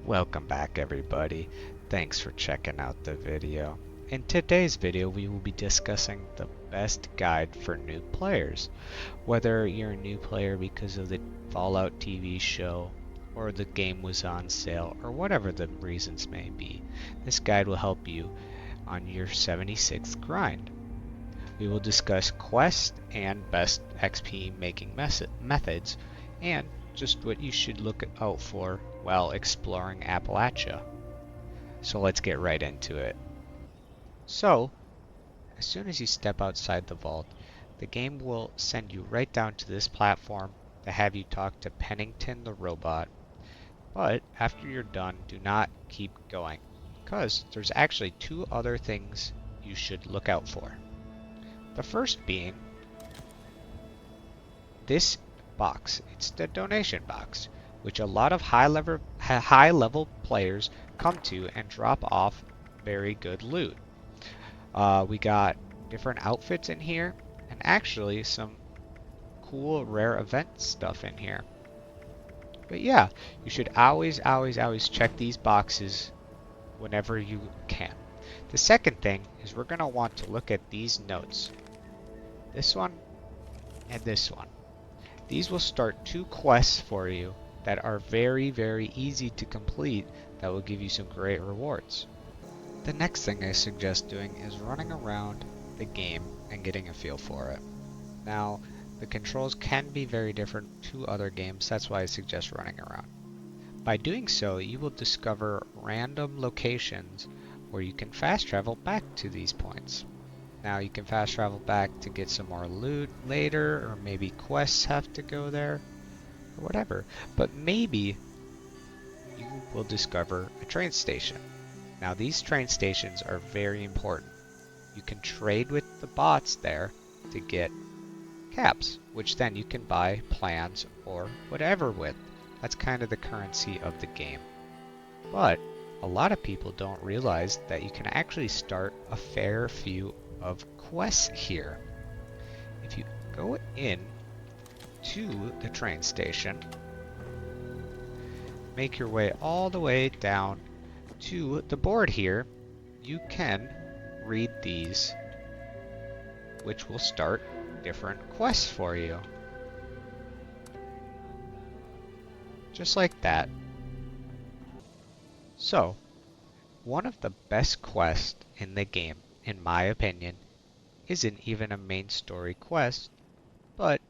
Welcome back everybody. Thanks for checking out the video. In today's video we will be discussing the best guide for new players. Whether you're a new player because of the Fallout TV show or the game was on sale or whatever the reasons may be, this guide will help you on your 76th grind. We will discuss quests and best XP making methods and just what you should look out for while exploring Appalachia. So let's get right into it. So, as soon as you step outside the vault, the game will send you right down to this platform to have you talk to Pennington the robot. But after you're done, do not keep going, because there's actually two other things you should look out for. The first being this box. It's the donation box, which a lot of high level players come to and drop off very good loot. We got different outfits in here, and actually some cool rare event stuff in here. But yeah, you should always check these boxes whenever you can. The second thing is we're going to want to look at these notes. This one and this one. These will start two quests for you that are very easy to complete that will give you some great rewards. The next thing I suggest doing is running around the game and getting a feel for it. Now, the controls can be very different to other games, that's why I suggest running around. By doing so, you will discover random locations where you can fast travel back to these points. Now you can fast travel back to get some more loot later, or maybe quests have to go there, or whatever. But maybe you will discover a train station. Now these train stations are very important. You can trade with the bots there to get caps, which then you can buy plans or whatever with. That's kind of the currency of the game. But a lot of people don't realize that you can actually start a fair few of quests here. If you go in to the train station, make your way all the way down to the board here, you can read these, which will start different quests for you. Just like that. So, one of the best quests in the game, in my opinion, isn't even a main story quest, but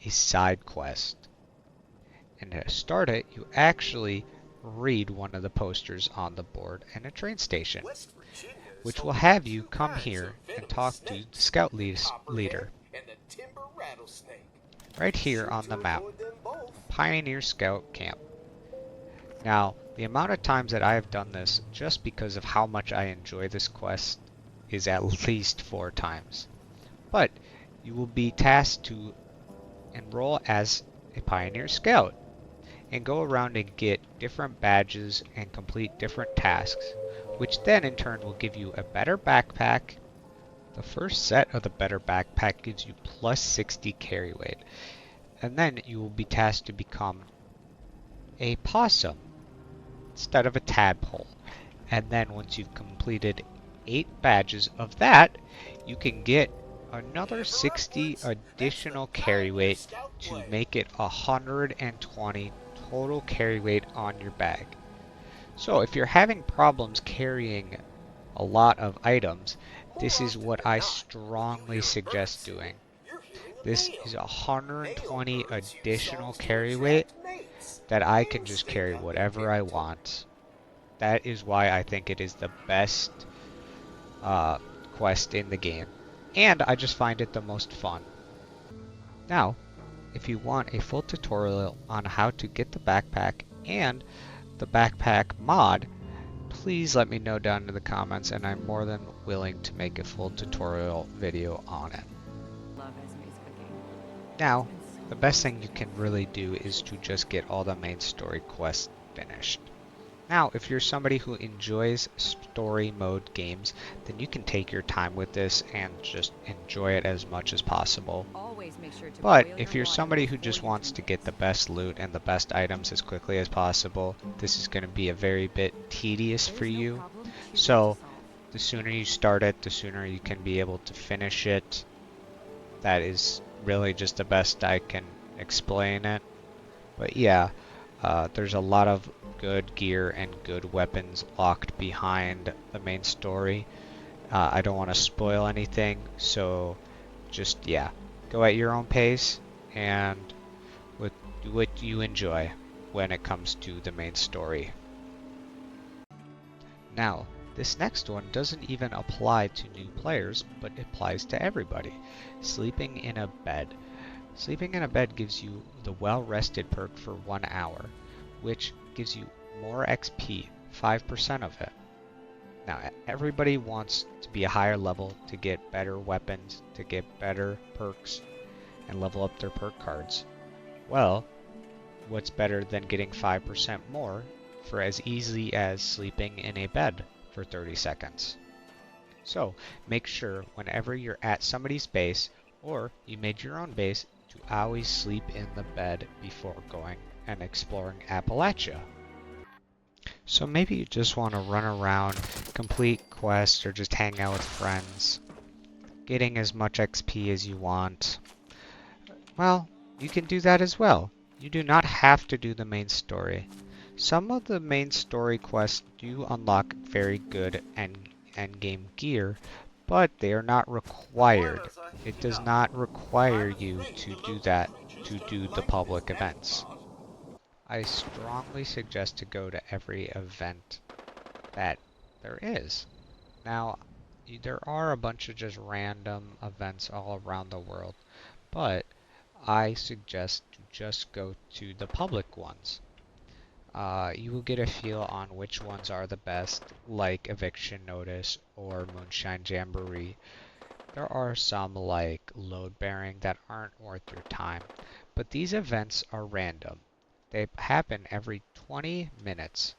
a side quest. And to start it, you actually read one of the posters on the board in a train station, which will have you come here and talk to the scout leader. Right here on the map, Pioneer Scout Camp. Now, the amount of times that I have done this, just because of how much I enjoy this quest, is at least 4 times. But you will be tasked to enroll as a Pioneer Scout and go around and get different badges and complete different tasks, which then in turn will give you a better backpack. The first set of the better backpack gives you plus 60 carry weight, and then you will be tasked to become a possum instead of a tadpole. And then once you've completed 8 badges of that, you can get another 60 additional carry weight to make it 120 total carry weight on your bag. So if you're having problems carrying a lot of items, this is what I strongly suggest doing. This is 120 additional carry weight that I can just carry whatever I want. That is why I think it is the best quest in the game, and I just find it the most fun. Now, if you want a full tutorial on how to get the backpack and the backpack mod, please let me know down in the comments, and I'm more than willing to make a full tutorial video on it. Now, the best thing you can really do is to just get all the main story quests finished. Now, if you're somebody who enjoys story mode games, then you can take your time with this and just enjoy it as much as possible. Always make sure to But boil if your you're water somebody who before just you wants to drink get it. the best loot and the best items as quickly as possible, this is going to be a very bit tedious for There's no you. problem too big to So solve. the sooner you start it, the sooner you can be able to finish it. That is really just the best I can explain it. But yeah, there's a lot of good gear and good weapons locked behind the main story. I don't want to spoil anything, so just, yeah, go at your own pace and do what you enjoy when it comes to the main story. Now, this next one doesn't even apply to new players, but it applies to everybody. Sleeping in a bed. Sleeping in a bed gives you the well-rested perk for 1 hour, which gives you more XP, 5% of it. Now, everybody wants to be a higher level to get better weapons, to get better perks, and level up their perk cards. Well, what's better than getting 5% more for as easy as sleeping in a bed for 30 seconds? So, make sure whenever you're at somebody's base, or you made your own base, to always sleep in the bed before going and exploring Appalachia. So maybe you just want to run around, complete quests, or just hang out with friends, getting as much XP as you want. Well, you can do that as well. You do not have to do the main story. Some of the main story quests do unlock very good endgame gear, but they are not required. It does not require you to do that to do the public events. I strongly suggest to go to every event that there is. Now, there are a bunch of just random events all around the world, but I suggest to just go to the public ones. You will get a feel on which ones are the best, like Eviction Notice or Moonshine Jamboree. There are some like Load Bearing that aren't worth your time, but these events are random. They happen every 20 minutes.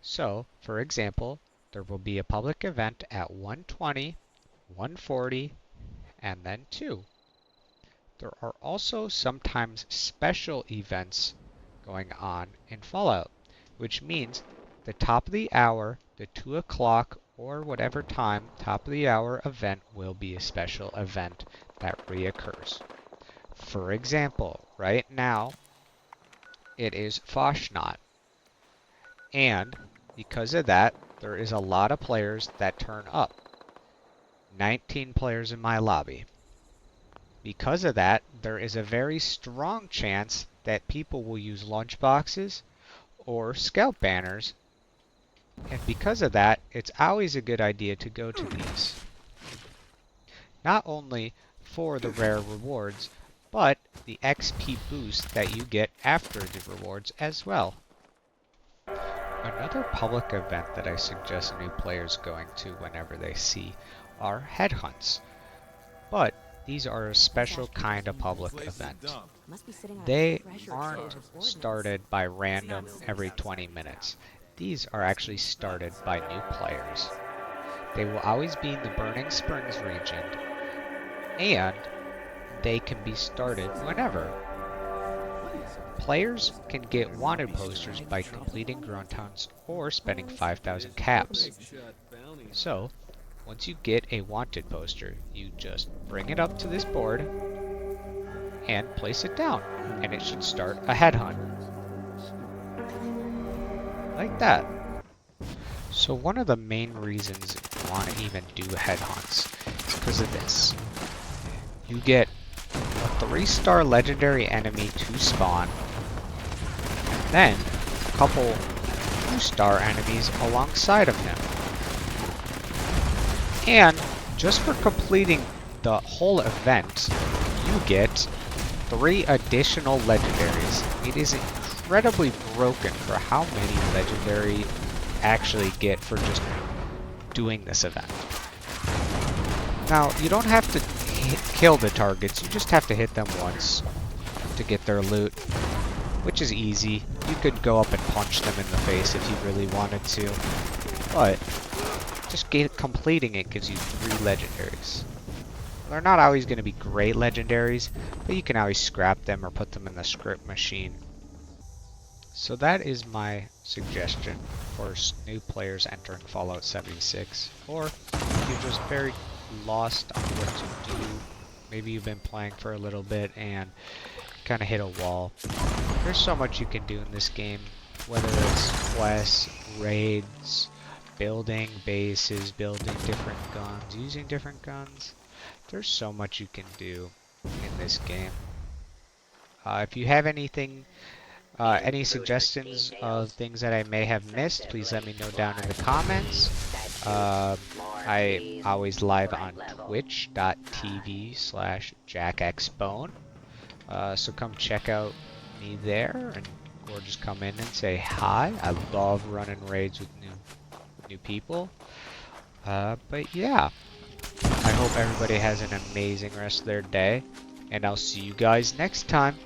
So, for example, there will be a public event at 1:20, 1:40, and then 2. There are also sometimes special events going on in Fallout, which means the top of the hour, the 2 o'clock, or whatever time top of the hour event will be a special event that reoccurs. For example, right now it is Foshnot, and because of that, there is a lot of players that turn up. 19 players in my lobby. Because of that, there is a very strong chance that people will use lunchboxes or scout banners, and because of that, it's always a good idea to go to these. Not only for the rare rewards, but the XP boost that you get after the rewards as well. Another public event that I suggest new players going to whenever they see are headhunts, but these are a special kind of public event. Must be sitting on a They treasure aren't trove of ordnance. started by random every 20 minutes. These are actually started by new players. They will always be in the Burning Springs region, and they can be started whenever. Players can get wanted posters by completing grunt hunts or spending 5,000 caps. So, once you get a wanted poster, you just bring it up to this board and place it down, and it should start a headhunt. Like that. So one of the main reasons you want to even do headhunts is because of this. You get a 3-star legendary enemy to spawn, and then a couple 2-star enemies alongside of him. And just for completing the whole event, you get 3 additional legendaries. It is incredibly broken for how many legendary actually get for just doing this event. Now, you don't have to kill the targets, you just have to hit them once to get their loot. which is easy. You could go up and punch them in the face if you really wanted to, but just completing it gives you 3 legendaries. They're not always going to be great legendaries, but you can always scrap them or put them in the script machine. So that is my suggestion for new players entering Fallout 76. Or if you're just very lost on what to do, maybe you've been playing for a little bit and kind of hit a wall. There's so much you can do in this game, whether it's quests, raids, building bases, building different guns, using different guns. There's so much you can do in this game. If you have anything, any suggestions of things that I may have missed, please let me know down in the comments. I always live on twitch.tv/jackxbone. So come check out me there, or just come in and say hi. I love running raids with new people. But yeah. I hope everybody has an amazing rest of their day, and I'll see you guys next time.